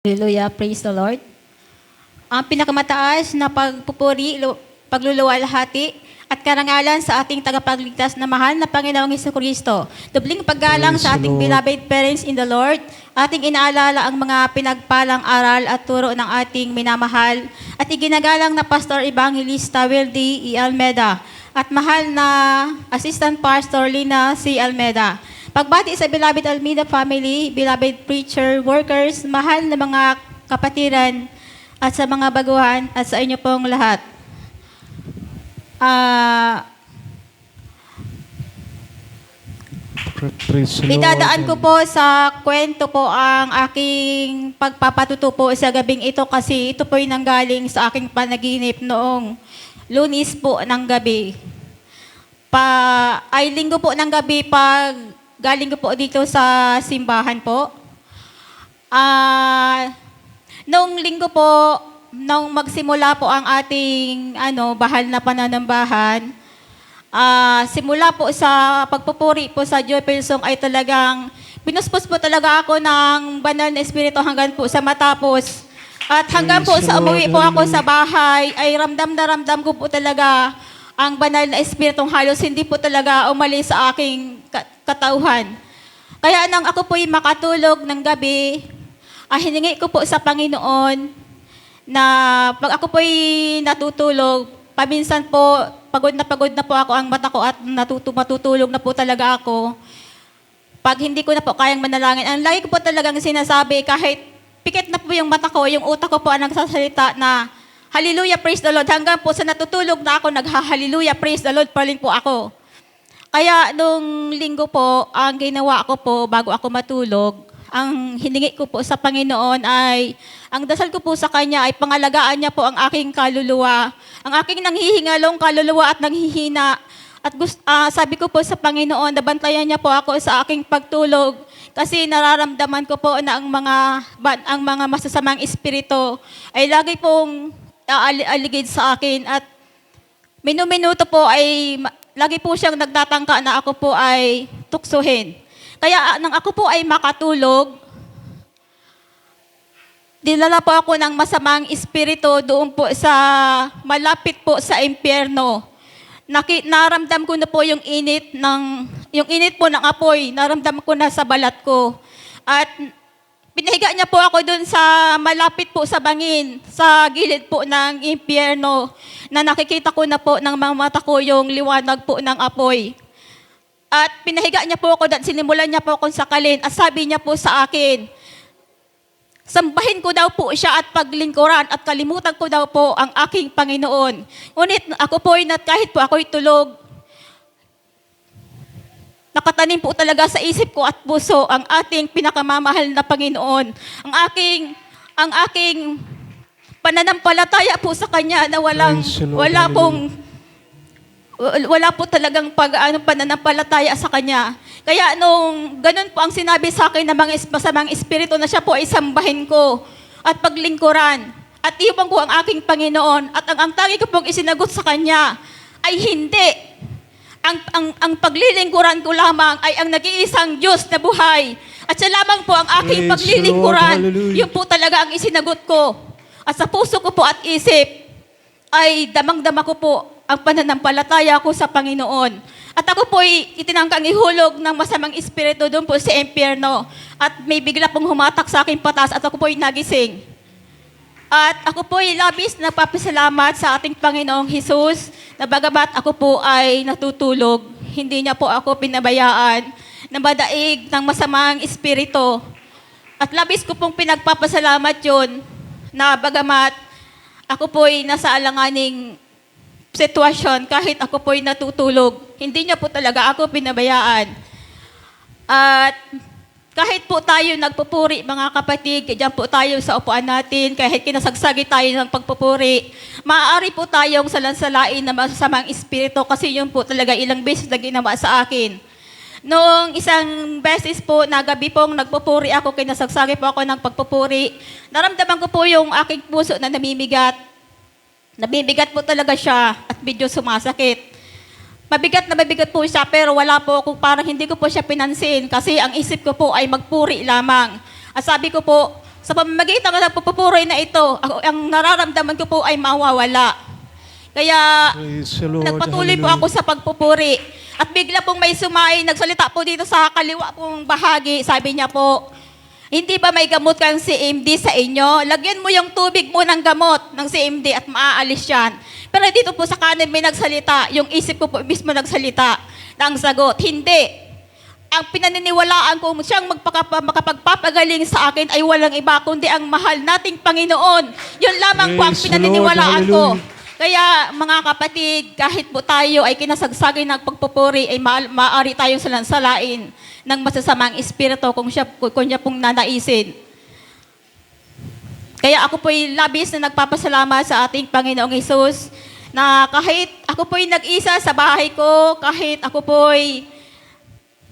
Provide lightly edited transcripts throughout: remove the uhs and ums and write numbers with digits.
Hallelujah, praise the Lord. Ang pinakamataas na pagpupuri, pagluluwalhati, at karangalan sa ating tagapagligtas na mahal na Panginoong Hesukristo. Dubling paggalang Praise sa ating the Lord. beloved parents in the Lord. Ating inaalala ang mga pinagpalang aral at turo ng ating minamahal at iginagalang na Pastor Evangelista Wildy E. Almeda at mahal na Assistant Pastor Lina C. Almeda. Pagbati sa beloved Almeda family, beloved preacher, workers, mahal na mga kapatiran, at sa mga baguhan, at sa inyo pong lahat. Praise the Lord. Idadaan ko po sa kwento po ang aking pagpapatuto po sa gabing ito kasi ito po yung nanggaling sa aking panaginip noong Lunes po ng gabi. Linggo po ng gabi pag galing ko po dito sa simbahan po. Noong linggo po, nung magsimula po ang ating bahal na pananambahan, simula po sa pagpupuri po sa Joy Pilsong ay talagang pinuspos po talaga ako ng banal na espiritu hanggang po sa matapos. At hanggang po Praise sa the umuwi Lord. po ako Hallelujah. sa bahay, ay ramdam na ramdam ko po talaga ang banal na espiritong halos hindi po talaga umalis sa aking katauhan. Kaya nang ako po'y makatulog ng gabi, hiningi ko po sa Panginoon na pag ako po'y natutulog, paminsan po, pagod na po ako ang mata ko at matutulog na po talaga ako. Pag hindi ko na po kayang manalangin, ang lagi ko po talagang sinasabi, kahit pikit na po yung mata ko, yung utak ko po ang nagsasalita na, Hallelujah, praise the Lord. Hanggang po sa natutulog na ako, nagha-Hallelujah, praise the Lord pa rin po ako. Kaya nung linggo po, ang ginawa ko po bago ako matulog, ang hiningi ko po sa Panginoon ay, ang dasal ko po sa Kanya ay pangalagaan niya po ang aking kaluluwa, ang aking nanghihingalong kaluluwa at nanghihina. At sabi ko po sa Panginoon, nabantayan niya po ako sa aking pagtulog kasi nararamdaman ko po na ang mga masasamang espiritu ay lagi pong aligid sa akin at minuminuto po ay lagi po siyang nagtatangka na ako po ay tuksuhin. Kaya nang ako po ay makatulog, dinala po ako ng masamang espiritu doon po sa malapit po sa impyerno. Naramdam ko na po yung init po ng apoy, naramdam ko na sa balat ko. At pinahiga niya po ako doon sa malapit po sa bangin, sa gilid po ng impyerno, na nakikita ko na po ng mga mata ko yung liwanag po ng apoy. At pinahiga niya po ako at sinimulan niya po akong sakalin at sabi niya po sa akin, sambahin ko daw po siya at paglingkuran at kalimutan ko daw po ang aking Panginoon. Ngunit ako po kahit po ako'y tulog, nakatanim po talaga sa isip ko at puso ang ating pinakamamahal na Panginoon. Ang aking pananampalataya po sa Kanya na Praise the Lord. wala po talagang pananampalataya sa Kanya. Kaya nung ganun po ang sinabi sa akin ng mga masamang espiritu na siya po ay sambahin ko at paglingkuran at iwan ko ang aking Panginoon at ang tangi ko pong isinagot sa Kanya ay hindi. Ang paglilingkuran ko lamang ay ang nag-iisang Diyos na buhay. At siya lamang po ang aking Praise the paglilingkuran. Lord. Hallelujah. Yun po talaga ang isinagot ko. At sa puso ko po at isip ay damang-dama ko po ang pananampalataya ko sa Panginoon. At ako po'y itinangkang ihulog ng masamang espiritu doon po sa impyerno. At may bigla pong humatak sa aking patas at ako po'y nagising. At ako po'y labis na papasalamat sa ating Panginoong Hesus na bagamat ako po ay natutulog, hindi niya po ako pinabayaan na madaig ng masamang espiritu. At labis ko pong pinagpapasalamat yun na bagamat ako po'y nasa alanganing sitwasyon kahit ako po'y natutulog, hindi niya po talaga ako pinabayaan. At kahit po tayo nagpupuri, mga kapatid, diyan po tayo sa upuan natin, kahit kinasagsagi tayo ng pagpupuri, maaari po tayong salansalain na masasamang espiritu kasi yun po talaga ilang beses na ginawa sa akin. Noong isang beses po na gabi pong nagpupuri ako, kinasagsagi po ako ng pagpupuri, naramdaman ko po yung aking puso na namimigat. Nabibigat po talaga siya at medyo sumasakit. Mabigat na mabigat po siya pero wala po ako, parang hindi ko po siya pinansin kasi ang isip ko po ay magpuri lamang. At sabi ko po, Sa pamamagitan ng pagpupuri na ito, ang nararamdaman ko po ay mawawala. Kaya Praise the Lord. nagpatuloy po Hallelujah. ako sa pagpupuri. At bigla pong may sumay, nagsalita po dito sa kaliwa pong bahagi. Sabi niya po, hindi ba may gamot kang CMD sa inyo? Lagyan mo yung tubig mo ng gamot ng CMD at maaalis yan. Pero dito po sa kanin may nagsalita, yung isip ko po mismo nagsalita na ang sagot, hindi. Ang pinaniniwalaan ko siyang makapagpapagaling sa akin ay walang iba kundi ang mahal nating Panginoon. Yun lamang po ang Praise the pinaniniwalaan Lord. ko. Hallelujah. Kaya mga kapatid, kahit po tayo ay kinasagsagay ng pagpupuri, ay maaari tayong salansalain ng masasamang espiritu kung siya pong nanaisin. Kaya ako po'y labis na nagpapasalamat sa ating Panginoong Hesus na kahit ako po'y nag-isa sa bahay ko, kahit ako po'y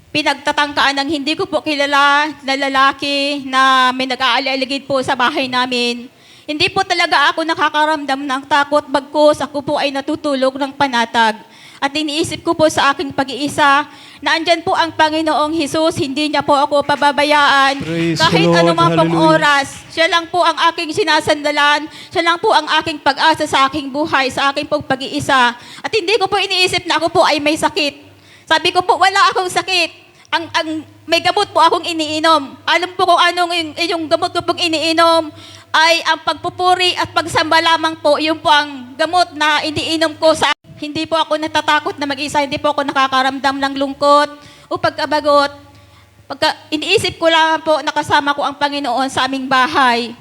pinagtatangkaan ng hindi ko po kilala na lalaki na may nag-aaliligid po sa bahay namin. Hindi po talaga ako nakakaramdam ng takot bagkus ako po ay natutulog ng panatag. At iniisip ko po sa aking pag-iisa na andyan po ang Panginoong Hesus, hindi niya po ako pababayaan. Praise Kahit the Lord. anumang pong Hallelujah. oras, siya lang po ang aking sinasandalan, siya lang po ang aking pag-asa sa aking buhay, sa aking pong pag-iisa. At hindi ko po iniisip na ako po ay may sakit. Sabi ko po, wala akong sakit. May gamot po akong iniinom. Alam po kung anong yung gamot ko pong iniinom ay ang pagpupuri at pagsamba lamang po. Yung po ang gamot na iniinom ko sa... Hindi po ako natatakot na mag-isa. Hindi po ako nakakaramdam ng lungkot o pagkabagot. Iniisip ko lang po nakasama ko ang Panginoon sa aming bahay.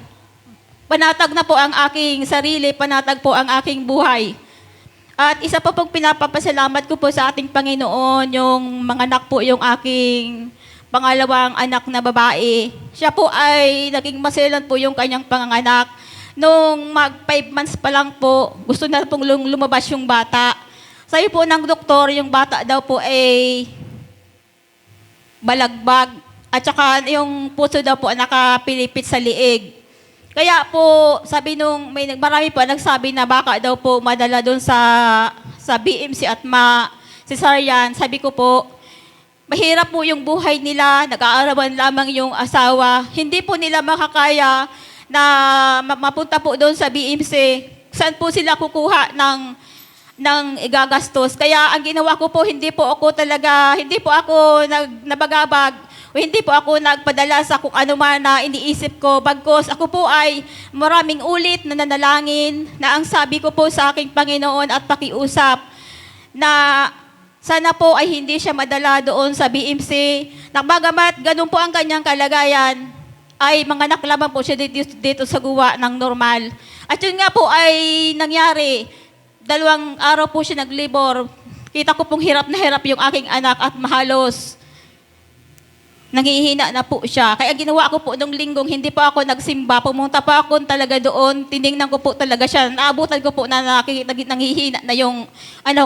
Panatag na po ang aking sarili. Panatag po ang aking buhay. At isa pa pong pinapapasalamat ko po sa ating Panginoon, yung mga anak po, yung aking pangalawang anak na babae. Siya po ay naging maselan po yung kanyang panganganak. Nung 5 months pa lang po, gusto na pong lumabas yung bata. Sabi po ng doktor, yung bata daw po ay balagbag. At saka yung puso daw po nakapilipit sa liig. Kaya po, sabi nung marami po nagsabi na baka daw po madala doon sa BMC at cesarean. Sabi ko po, mahirap po yung buhay nila, nag-aarawan lamang yung asawa. Hindi po nila makakaya na mapunta po doon sa BMC. Saan po sila kukuha ng igagastos? Kaya ang ginawa ko po, hindi po ako nabagabag. O hindi po ako nagpadala sa kung ano man na iniisip ko. Bagkos ako po ay maraming ulit na nanalangin na ang sabi ko po sa aking Panginoon at pakiusap na sana po ay hindi siya madala doon sa BMC. Bagamat ganun po ang kanyang kalagayan, ay manganak lamang po siya dito sa guwa ng normal. At yun nga po ay nangyari. 2 araw po siya naglibor. Kita ko pong hirap na hirap yung aking anak at mahalos nangihina na po siya. Kaya ginawa ko po nung linggong, hindi pa ako nagsimba. Pumunta pa ako talaga doon. Tinignan ko po talaga siya. Naabutan ko po na nangihina na yung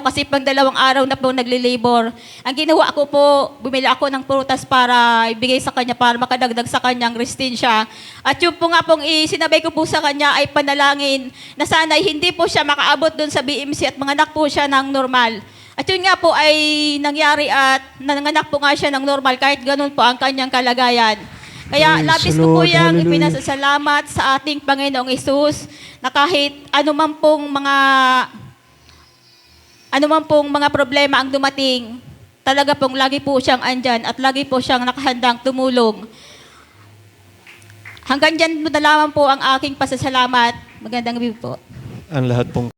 kasi pag 2 araw na po nagli-labor. Ang ginawa ko po, bumili ako ng prutas para ibigay sa kanya, para makadagdag sa kanyang resistensya. At yung po nga pong sinabay ko po sa kanya ay panalangin na sana hindi po siya makaabot doon sa BMC at manganak po siya ng normal. At yun nga po ay nangyari at nanganak po nga siya ng normal kahit ganun po ang kanyang kalagayan. Kaya Praise labis the ko po Lord. yang Hallelujah. ipinasasalamat sa ating Panginoong Hesus na kahit anuman pong mga problema ang dumating, talaga pong lagi po siyang andyan at lagi po siyang nakahandang tumulong. Hanggang dyan mo na lamang po ang aking pasasalamat. Magandang gabi po. Ang lahat pong